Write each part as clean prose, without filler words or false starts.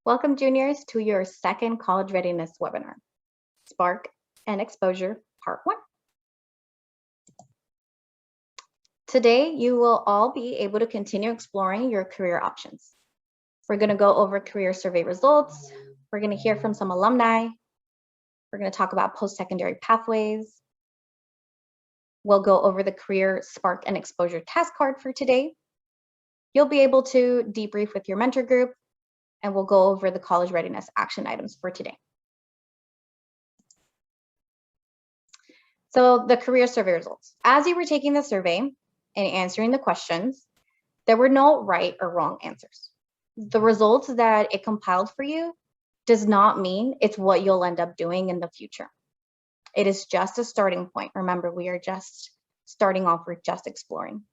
Welcome, juniors, to your second college readiness webinar, Spark and Exposure, Part 1. Today, you will all be able to continue exploring your career options. We're going to go over career survey results. We're going to hear from some alumni. We're going to talk about post-secondary pathways. We'll go over the career Spark and Exposure task card for today. You'll be able to debrief with your mentor group, and we'll go over the college readiness action items for today. So the career survey results. As you were taking the survey and answering the questions, there were no right or wrong answers. The results that it compiled for you does not mean it's what you'll end up doing in the future. It is just a starting point. Remember, we are just starting off, we're just exploring.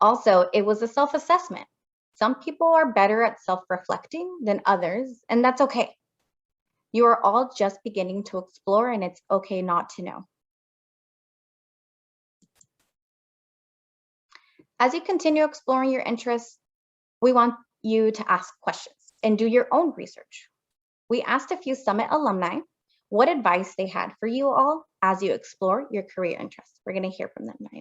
Also, it was a self-assessment. Some people are better at self-reflecting than others, and that's okay. You are all just beginning to explore, and it's okay not to know. As you continue exploring your interests, we want you to ask questions and do your own research. We asked a few Summit alumni what advice they had for you all as you explore your career interests. We're going to hear from them now.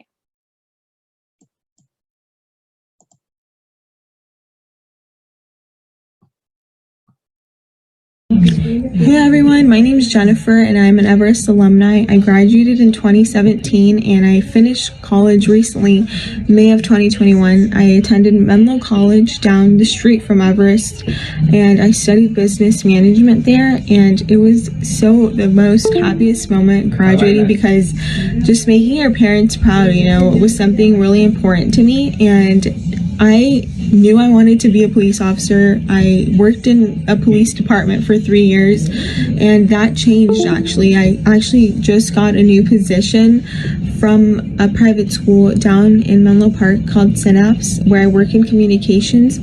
Hey everyone, my name is Jennifer and I'm an Everest alumni. I graduated in 2017 and I finished college recently, May of 2021. I attended Menlo College down the street from Everest and I studied business management there, and it was the most happiest moment graduating because just making your parents proud, was something really important to me, and I knew I wanted to be a police officer. I worked in a police department for 3 years, and that changed actually. I actually just got a new position from a private school down in Menlo Park called Synapse, where I work in communications.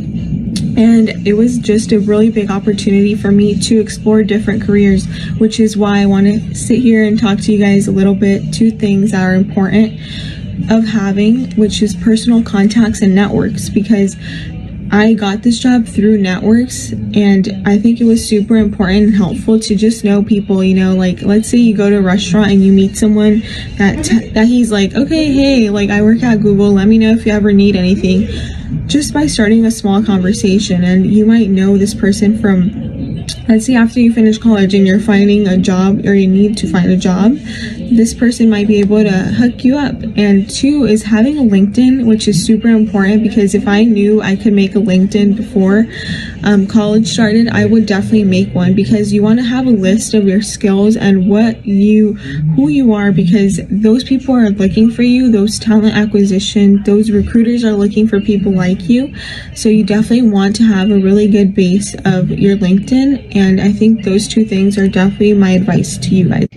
And it was just a really big opportunity for me to explore different careers, which is why I want to sit here and talk to you guys a little bit. 2 things that are important of having, which is personal contacts and networks, because I got this job through networks, and I think it was super important and helpful to just know people, like let's say you go to a restaurant and you meet someone that he's like, okay, hey, like I work at Google, let me know if you ever need anything, just by starting a small conversation. And you might know this person from, let's say after you finish college and you're finding a job, or you need to find a job, this person might be able to hook you up. And 2 is having a LinkedIn, which is super important, because if I knew I could make a LinkedIn before college started, I would definitely make one, because you want to have a list of your skills and who you are, because those people are looking for you. Those talent acquisition, those recruiters are looking for people like you. So you definitely want to have a really good base of your LinkedIn. And I think those 2 things are definitely my advice to you guys.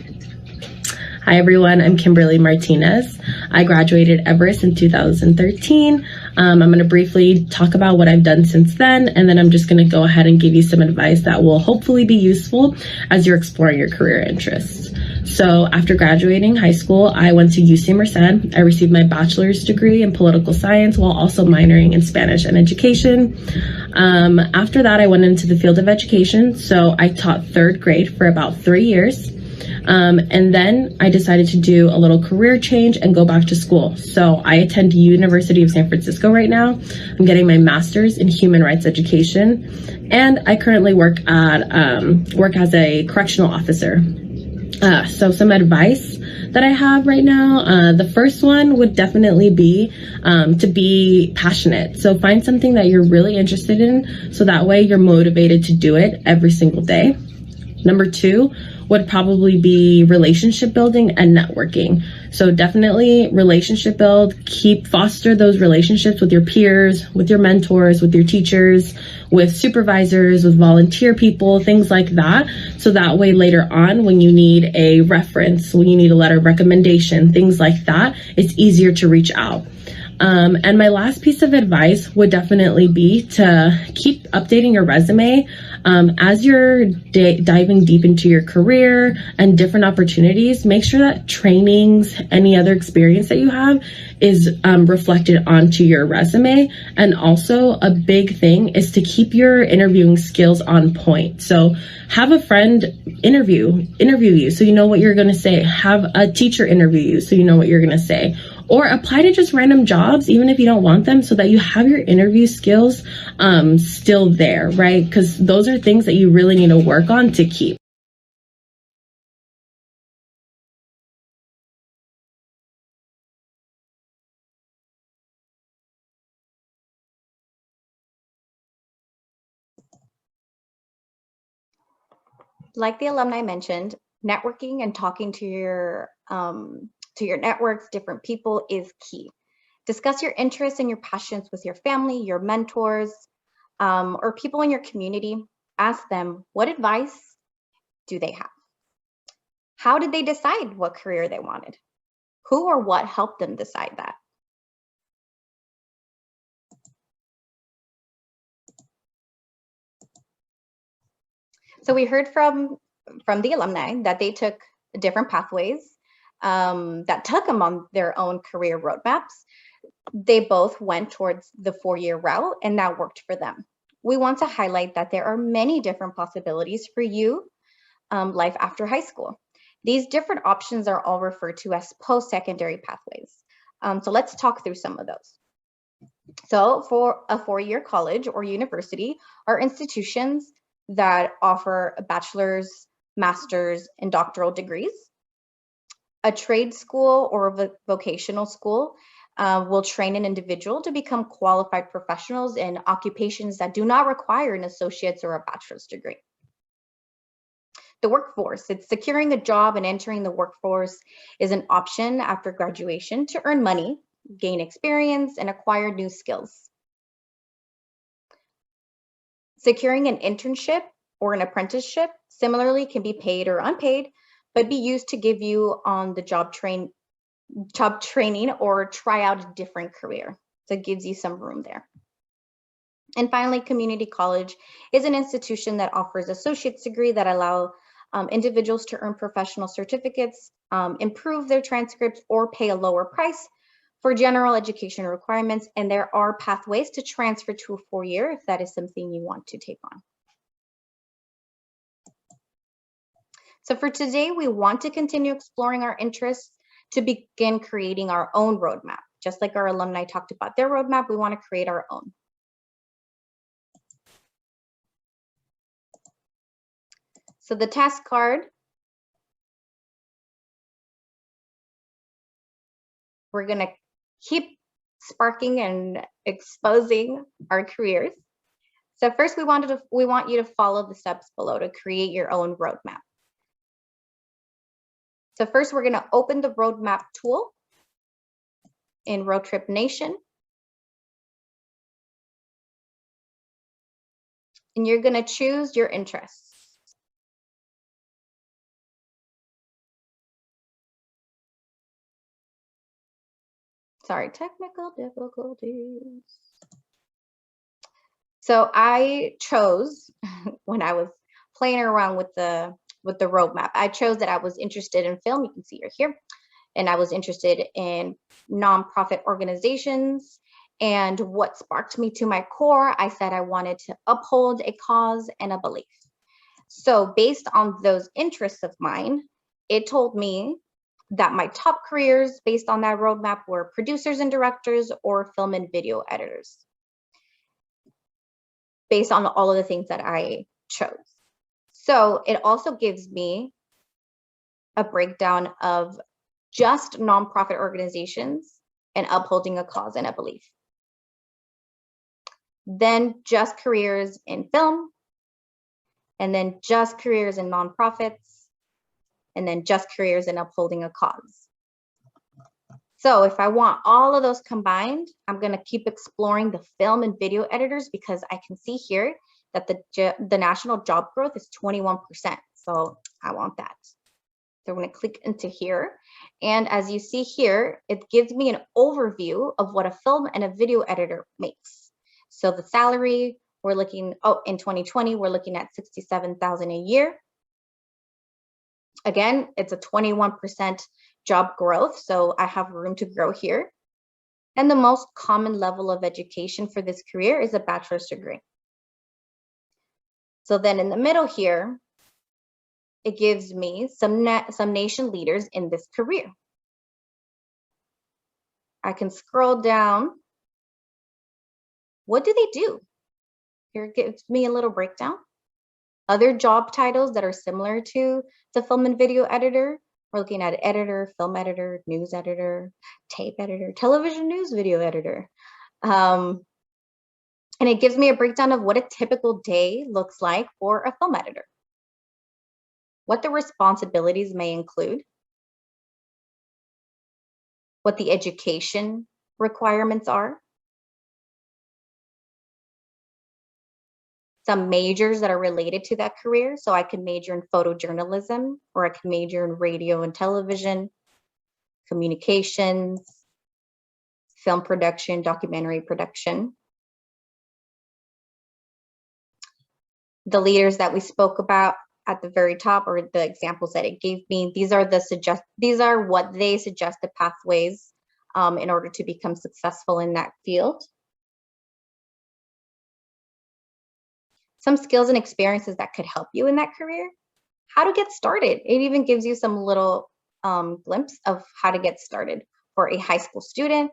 Hi everyone, I'm Kimberly Martinez. I graduated Everest in 2013. I'm going to briefly talk about what I've done since then, and then I'm just going to go ahead and give you some advice that will hopefully be useful as you're exploring your career interests. So after graduating high school, I went to UC Merced. I received my bachelor's degree in political science while also minoring in Spanish and education. After that, I went into the field of education. So I taught 3rd grade for about 3 years. And then I decided to do a little career change and go back to school. So I attend University of San Francisco right now. I'm getting my master's in human rights education, and I currently work as a correctional officer. So some advice that I have right now, the first one would definitely be to be passionate. So find something that you're really interested in, so that way you're motivated to do it every single day. Number 2 would probably be relationship building and networking. So definitely relationship build, foster those relationships with your peers, with your mentors, with your teachers, with supervisors, with volunteer people, things like that. So that way later on, when you need a reference, when you need a letter of recommendation, things like that, it's easier to reach out. And my last piece of advice would definitely be to keep updating your resume. As you're diving deep into your career and different opportunities, make sure that trainings, any other experience that you have is reflected onto your resume. And also a big thing is to keep your interviewing skills on point. So have a friend interview you so you know what you're going to say. Have a teacher interview you so you know what you're going to say. Or apply to just random jobs, even if you don't want them, so that you have your interview skills still there, right? Because those are things that you really need to work on to keep. Like the alumni mentioned, networking and talking to your networks, different people is key. Discuss your interests and your passions with your family, your mentors, or people in your community. Ask them, what advice do they have? How did they decide what career they wanted? Who or what helped them decide that? So we heard from the alumni that they took different pathways that took them on their own career roadmaps. They both went towards the 4-year route, and that worked for them. We want to highlight that there are many different possibilities for you, life after high school. These different options are all referred to as post-secondary pathways. So let's talk through some of those. So for a 4-year college or university are institutions that offer a bachelor's, master's, and doctoral degrees. A trade school or a vocational school will train an individual to become qualified professionals in occupations that do not require an associate's or a bachelor's degree. The workforce, it's securing a job and entering the workforce is an option after graduation to earn money, gain experience, and acquire new skills. Securing an internship or an apprenticeship similarly can be paid or unpaid, but be used to give you on the job training or try out a different career. So it gives you some room there. And finally, community college is an institution that offers associate's degree that allow individuals to earn professional certificates, improve their transcripts, or pay a lower price for general education requirements. And there are pathways to transfer to a 4-year if that is something you want to take on. So for today, we want to continue exploring our interests to begin creating our own roadmap. Just like our alumni talked about their roadmap, we want to create our own. So the task card, we're going to keep sparking and exposing our careers. So first, we want you to follow the steps below to create your own roadmap. So first, we're going to open the roadmap tool in Road Trip Nation. And you're going to choose your interests. Sorry, technical difficulties. So I chose, when I was playing around with the roadmap, I chose that I was interested in film. You can see right here. And I was interested in nonprofit organizations. And what sparked me to my core, I said I wanted to uphold a cause and a belief. So based on those interests of mine, it told me that my top careers based on that roadmap were producers and directors or film and video editors, based on all of the things that I chose. So it also gives me a breakdown of just nonprofit organizations and upholding a cause and a belief. Then just careers in film, and then just careers in nonprofits, and then just careers in upholding a cause. So if I want all of those combined, I'm going to keep exploring the film and video editors because I can see here that the national job growth is 21%. So I want that. So I'm going to click into here. And as you see here, it gives me an overview of what a film and a video editor makes. So the salary, we're looking, in 2020, we're looking at $67,000 a year. Again, it's a 21% job growth, so I have room to grow here. And the most common level of education for this career is a bachelor's degree. So then in the middle here, it gives me some nation leaders in this career. I can scroll down. What do they do? Here it gives me a little breakdown. Other job titles that are similar to the film and video editor, we're looking at editor, film editor, news editor, tape editor, television news video editor. And it gives me a breakdown of what a typical day looks like for a film editor, what the responsibilities may include, what the education requirements are, some majors that are related to that career. So I can major in photojournalism, or I can major in radio and television, communications, film production, documentary production. The leaders that we spoke about at the very top, or the examples that it gave me, these are what they suggested pathways in order to become successful in that field. Some skills and experiences that could help you in that career, how to get started. It even gives you some little glimpse of how to get started for a high school student,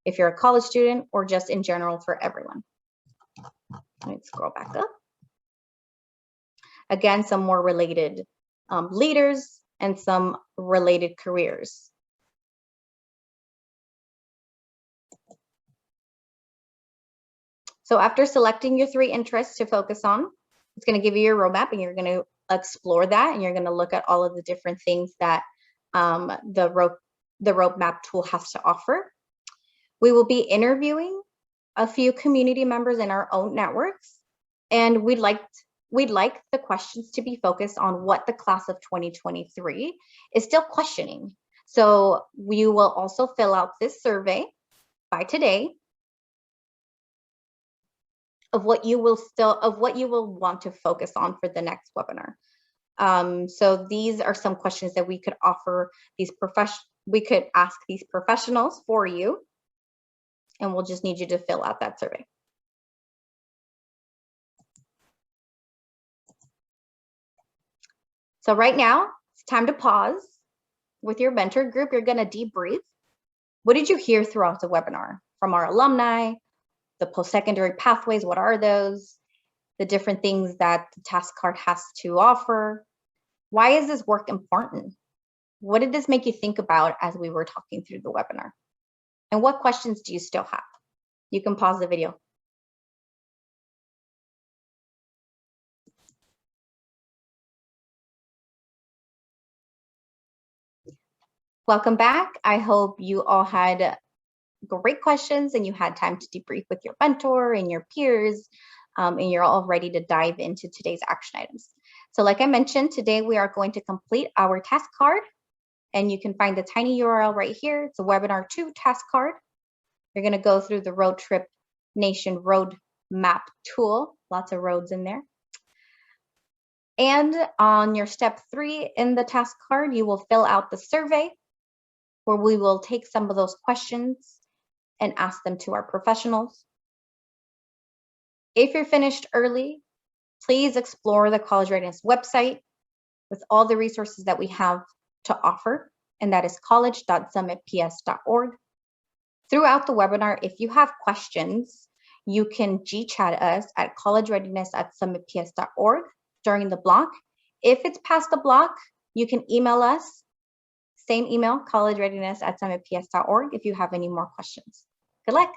if you're a college student, or just in general for everyone. Let me scroll back up. Again, some more related leaders and some related careers. So after selecting your 3 interests to focus on, it's going to give you your roadmap, and you're going to explore that, and you're going to look at all of the different things that the roadmap tool has to offer. We will be interviewing a few community members in our own networks, and we'd like the questions to be focused on what the class of 2023 is still questioning. So we will also fill out this survey by today of what you will want to focus on for the next webinar. So these are some questions that we could offer we could ask these professionals for you, and we'll just need you to fill out that survey. So right now, it's time to pause. With your mentor group, you're going to debrief. What did you hear throughout the webinar from our alumni? The post-secondary pathways, what are those? The different things that the task card has to offer. Why is this work important? What did this make you think about as we were talking through the webinar? And what questions do you still have? You can pause the video. Welcome back. I hope you all had great questions and you had time to debrief with your mentor and your peers, and you're all ready to dive into today's action items. So like I mentioned, today we are going to complete our task card, and you can find the tiny URL right here. It's a webinar 2 task card. You're going to go through the Road Trip Nation Road Map tool, lots of roads in there. And on your step 3 in the task card, you will fill out the survey, where we will take some of those questions and ask them to our professionals. If you're finished early, please explore the College Readiness website with all the resources that we have to offer, and that is college.summitps.org. Throughout the webinar, if you have questions, you can G-chat us at collegereadiness@summitps.org during the block. If it's past the block, you can email us, same email, collegereadiness@summitps.org, if you have any more questions. Good luck.